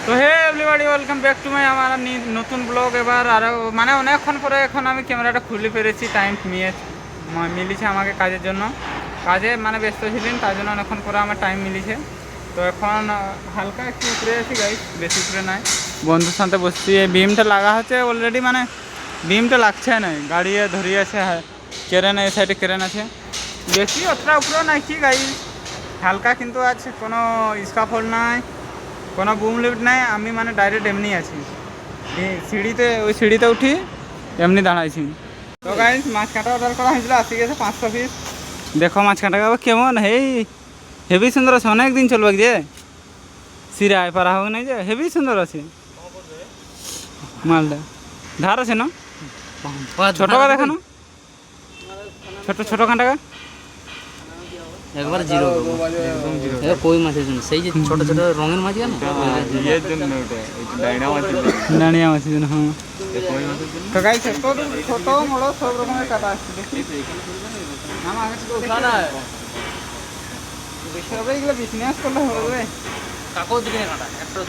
তো hey everybody welcome back to my আমার নতুন ব্লগ। এবার আরও মানে অনেকক্ষণ পরে এখন আমি ক্যামেরাটা খুলে পেরেছি, টাইম মিলিছে আমাকে কাজের জন্য। কাজে মানে ব্যস্ত ছিলেন, তার জন্য অনেকক্ষণ পরে আমার টাইম মিলিছে। তো এখন হালকা একটু উপরে আছি গাইস, বেশি উপরে নাই, বন্ধুর সাথে বসছি। এই বিমটা লাগা হচ্ছে অলরেডি, মানে বিমটা লাগছে না, গাড়ি ধরিয়ে আছে, কেরেন এই সাইডে কেরেন আছে, বেশি অতটা উপরেও নাই কি গাইস, হালকা। কিন্তু আছে কোনো স্কাফোল্ড নাই, কোনো বুম লিফট নাই, আমি মানে ডাইরেক্ট এমনি আছি সিঁড়িতে, ওই সিঁড়িতে উঠি এমনি দাঁড়াইছি। তো গাইস মাছ কাঁটা অর্ডার করা হয়েছিল, আসি গেছে 500 পিস। দেখো মাছ কাঁটা কেমন হেভি সুন্দর আছে, অনেক দিন চলবে যে সিরায় পারা হোক নাই যে, হেভি সুন্দর আছে মালটা। ধার আছে না ছোট দেখানো, ছোট ছোট কাঁটা একবার জিরো কই মাছের জন্য, সেই যে ছোট ছোট রঙের মাছ জানো ইয়ের জন্য, ডাঁড়িয়া মাছের জন্য। হ্যাঁ তো গাইস ছোট বড় সব রকমের কাটা আসছে, দেখি বেশি হবে এগুলো, বিজনেস করলে হবে। কাকও দিকে কাটা একটা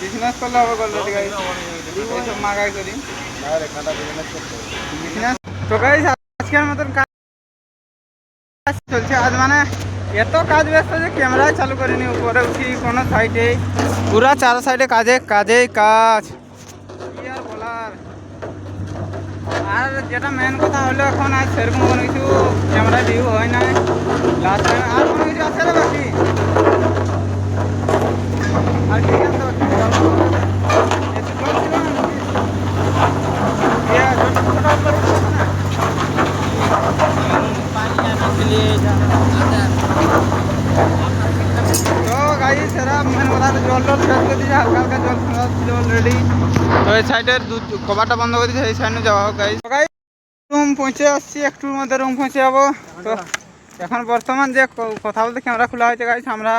বিজনেস করলে হবে অলরেডি গাইস, এইসব মাগাই করি বিজনেস। তো গাইস আজকের মতন কাজ চলছে আজ, মানে এত কাজ ব্যস্ত যে ক্যামেরায় চালু করিনি, উপরে উঠি কোনো সাইডে, পুরা 4 সাইডে কাজে কাজে কাজ, কি আর বলার। আর যেটা মেন কথা হলো, এখন আজ সেরকম কোনো কিছু ক্যামেরা ভিউ হয় না লাস্ট টাইম। আর কোনো কিছু আছে রে বাকি, আর কি আছে বাকি? এসে চলছিল না তো গাড়ি সেরা মেন কথা হলো, জল টল শেষ করে দিয়েছে, হালকা হালকা জল ছিল অলরেডি। তো এই সাইডের কভারটা বন্ধ করে দিয়েছে, এই সাইডে যাওয়া হোক গাইস। রুম পৌঁছে আসছি, একটুর মধ্যে রুম পৌঁছে যাবো। তো এখন বর্তমান যে কথা বলতে ক্যামেরা খোলা হয়েছে গাইস, আমরা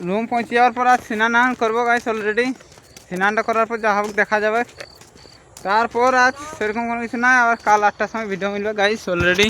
রুম পৌঁছে যাওয়ার পর আজ স্নান করবো গাইস অলরেডি। স্নানটা করার পর যা হোক দেখা যাবে, তারপর আজ সেরকম কোনো কিছু না। আবার কাল 8টার সময় ভিডিও মিলবে গাইস অলরেডি।